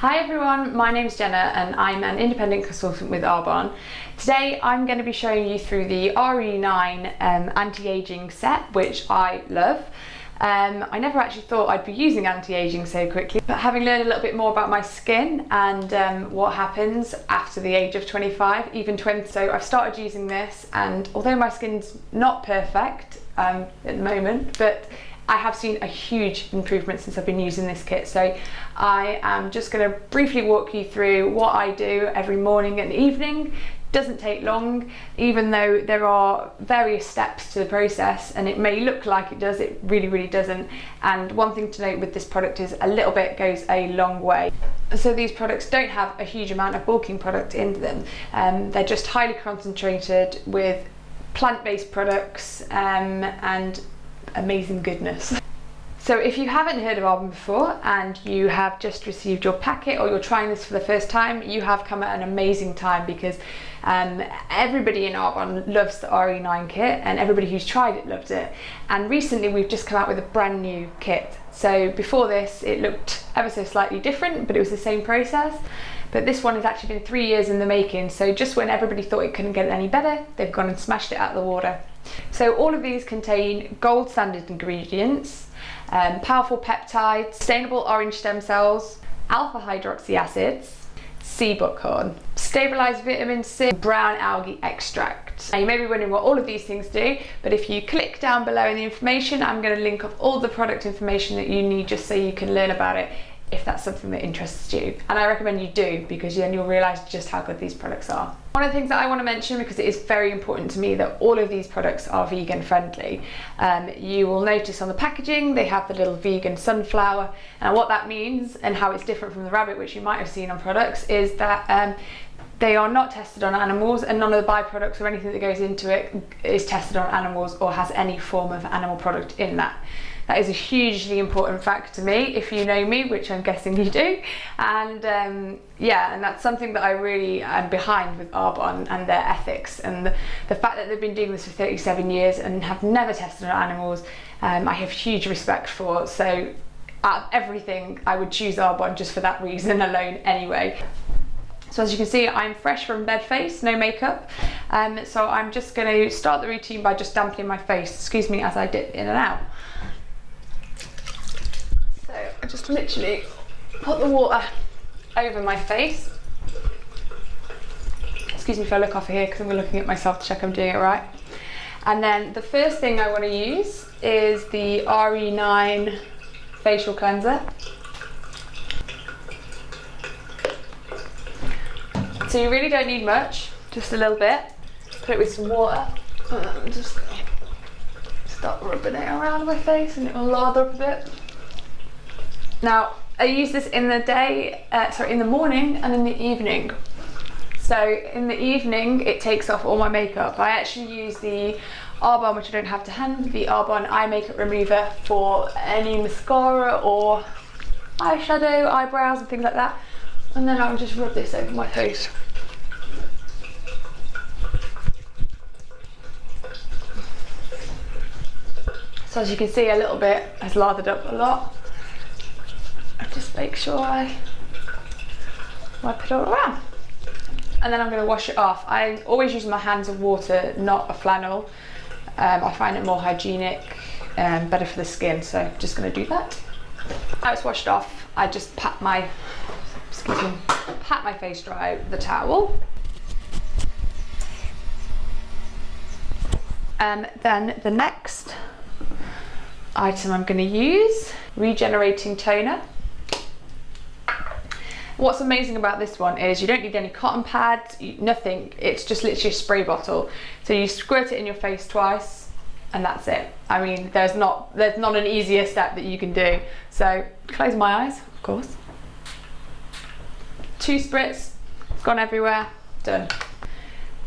Hi everyone, my name's Jenna and I'm an independent consultant with Arbonne. Today I'm going to be showing you through the RE9 anti-aging set, which I love. I never actually thought I'd be using anti-aging so quickly, but having learned a little bit more about my skin and what happens after the age of 25, even 20, so I've started using this, and although my skin's not perfect at the moment, but I have seen a huge improvement since I've been using this kit. So I am just going to briefly walk you through what I do every morning and evening. Doesn't take long, even though there are various steps to the process and it may look like it does, it really doesn't. And one thing to note with this product is a little bit goes a long way. So these products don't have a huge amount of bulking product in them. They're just highly concentrated with plant-based products and amazing goodness. So if you haven't heard of Arbonne before and you have just received your packet or you're trying this for the first time, you have come at an amazing time, because everybody in Arbonne loves the RE9 kit and everybody who's tried it loves it. And recently we've just come out with a brand new kit. So before this it looked ever so slightly different, but it was the same process. But this one has actually been 3 years in the making, so just when everybody thought it couldn't get any better, they've gone and smashed it out of the water. So all of these contain gold standard ingredients, powerful peptides, sustainable orange stem cells, alpha hydroxy acids, sea buckhorn, stabilised vitamin C, brown algae extract. Now you may be wondering what all of these things do, but if you click down below in the information, I'm going to link up all the product information that you need just so you can learn about it, if that's something that interests you. And I recommend you do, because then you'll realise just how good these products are. One of the things that I want to mention, because it is very important to me that all of these products are vegan friendly. You will notice on the packaging they have the little vegan sunflower, and what that means and how it's different from the rabbit, which you might have seen on products, is that they are not tested on animals, and none of the byproducts or anything that goes into it is tested on animals or has any form of animal product in that. That is a hugely important fact to me, if you know me, which I'm guessing you do. And yeah, and that's something that I really am behind with Arbonne and their ethics, and the fact that they've been doing this for 37 years and have never tested on animals, I have huge respect for. So out of everything, I would choose Arbonne just for that reason alone anyway. So as you can see, I'm fresh from bed face, no makeup. So I'm just going to start the routine by just dampening my face, excuse me, as I dip in and out. So I just literally put the water over my face. Excuse me if I look off here, because I'm looking at myself to check I'm doing it right. And then the first thing I want to use is the RE9 facial cleanser. So you really don't need much, just a little bit. Put it with some water and just start rubbing it around my face, and it will lather up a bit. Now, I use this in the day, in the morning and in the evening. So in the evening, it takes off all my makeup. I actually use the Arbonne, which I don't have to hand, the Arbonne eye makeup remover for any mascara or eyeshadow, eyebrows and things like that. And then I'll just rub this over my face. So as you can see, a little bit has lathered up a lot. Just make sure I wipe it all around. And then I'm going to wash it off. I always use my hands and water, not a flannel. I find it more hygienic and better for the skin, so I'm just going to do that. Now it's washed off, I just pat my face dry with the towel. Then the next item I'm going to use, regenerating toner. What's amazing about this one is you don't need any cotton pads, nothing. It's just literally a spray bottle. So you squirt it in your face twice and that's it. I mean, there's not an easier step that you can do. So close my eyes, of course. 2 spritz, it's gone everywhere, done.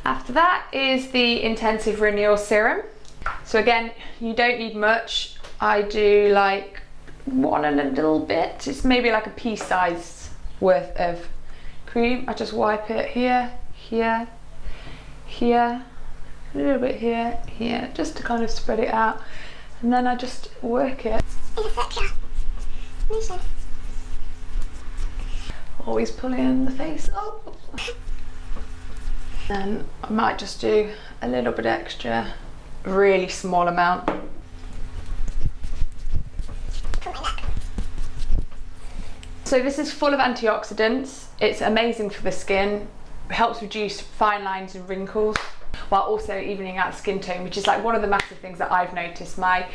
After that is the intensive renewal serum. So again, you don't need much. I do like 1 and a little bit. It's maybe like a pea size worth of cream. I just wipe it here, here, here, a little bit here, here, just to kind of spread it out, and then I just work it always pulling in the face. Oh. Then I might just do a little bit extra, really small amount. So this is full of antioxidants. It's amazing for the skin. It helps reduce fine lines and wrinkles while also evening out skin tone, which is like one of the massive things that I've noticed. My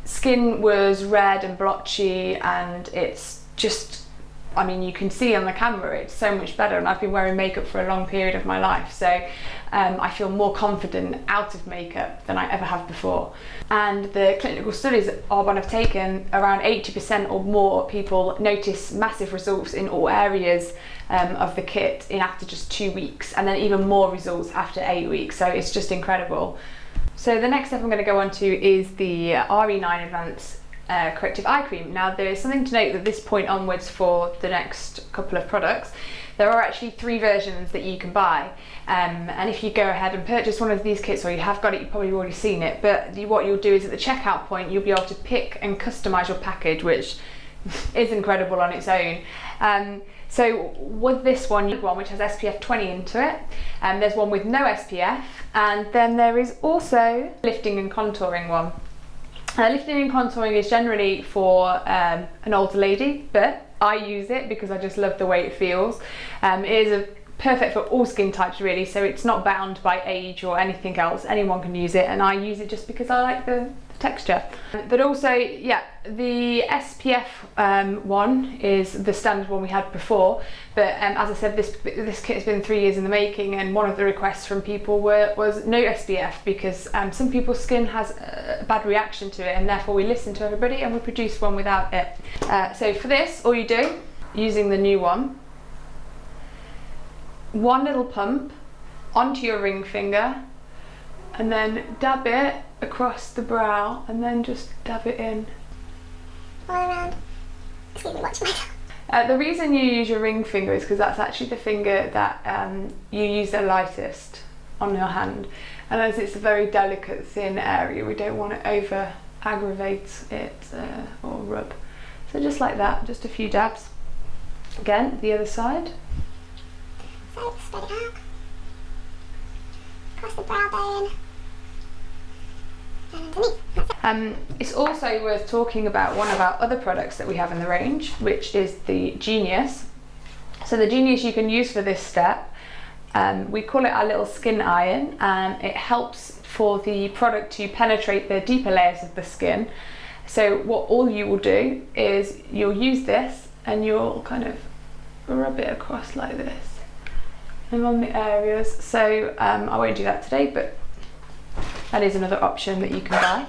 skin was red and blotchy, and it's just, I mean, you can see on the camera it's so much better, and I've been wearing makeup for a long period of my life, so I feel more confident out of makeup than I ever have before. And the clinical studies that Arbonne have taken, around 80% or more people notice massive results in all areas of the kit in after just 2 weeks, and then even more results after 8 weeks, so it's just incredible. So the next step I'm going to go on to is the RE9 Advanced Corrective Eye Cream. Now there is something to note that this point onwards for the next couple of products, there are actually 3 versions that you can buy, and if you go ahead and purchase one of these kits, or you have got it, you've probably already seen it, but what you'll do is at the checkout point you'll be able to pick and customise your package, which is incredible on its own. So with this one which has SPF 20 into it, there's one with no SPF, and then there is also lifting and contouring one. Lifting and contouring is generally for an older lady, but I use it because I just love the way it feels. It is perfect for all skin types really, so it's not bound by age or anything else. Anyone can use it, and I use it just because I like the texture. But also, yeah, the SPF one is the standard one we had before, but as I said, this kit has been 3 years in the making, and one of the requests from people was no SPF, because some people's skin has a bad reaction to it, and therefore we listened to everybody and we produced one without it. So for this, all you do, using the new one little pump onto your ring finger, and then dab it across the brow, and then just dab it in. All around. Excuse me, watch The reason you use your ring finger is because that's actually the finger that you use the lightest on your hand, and as it's a very delicate thin area, we don't want to over aggravate it or rub. So just like that, just a few dabs. Again, the other side. So spread it out across the brow bone and underneath. It's also worth talking about one of our other products that we have in the range, which is the Genius. So the Genius you can use for this step. We call it our little skin iron, and it helps for the product to penetrate the deeper layers of the skin. So what all you will do is you'll use this and you'll kind of rub it across like this and on the areas. So I won't do that today, but that is another option that you can buy.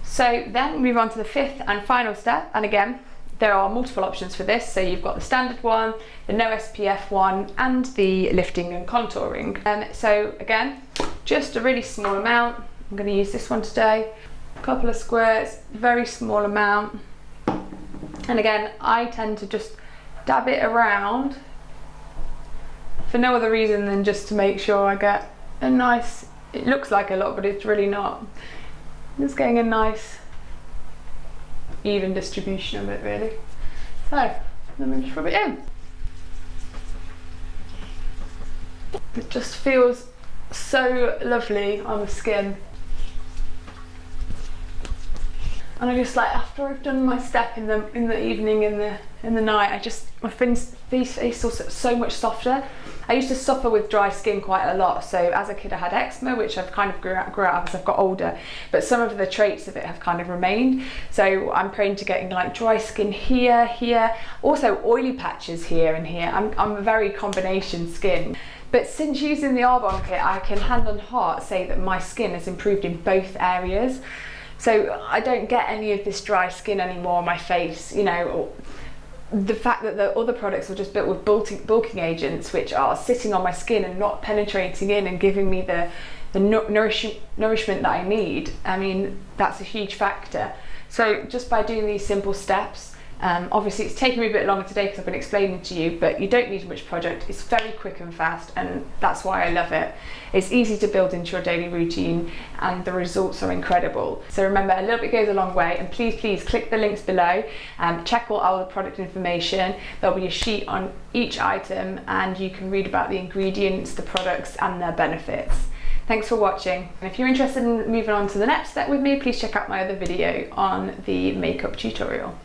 So then we move on to the 5th and final step, and again there are multiple options for this. So you've got the standard one, the no SPF one, and the lifting and contouring. So again, just a really small amount. I'm going to use this one today, a couple of squirts, very small amount, and again I tend to just dab it around for no other reason than just to make sure I get a nice, it looks like a lot but it's really not, just getting a nice even distribution of it really. So let me just rub it in. It just feels so lovely on the skin, and I just like, after I've done my step in the evening, in the night, my face feels so much softer. I used to suffer with dry skin quite a lot, so as a kid I had eczema, which I've kind of grew out of as I've got older, but some of the traits of it have kind of remained, so I'm prone to getting like dry skin here, also oily patches here and here. I'm a very combination skin. But since using the Arbonne kit, I can hand on heart say that my skin has improved in both areas. So I don't get any of this dry skin anymore on my face, you know. The fact that the other products are just built with bulking agents, which are sitting on my skin and not penetrating in and giving me the nourishment that I need, I mean, that's a huge factor. So just by doing these simple steps, Obviously it's taken me a bit longer today because I've been explaining to you, but you don't need much product. It's very quick and fast, and that's why I love it. It's easy to build into your daily routine and the results are incredible. So remember, a little bit goes a long way, and please click the links below and check all our product information. There'll be a sheet on each item and you can read about the ingredients, the products and their benefits. Thanks for watching. And if you're interested in moving on to the next step with me, please check out my other video on the makeup tutorial.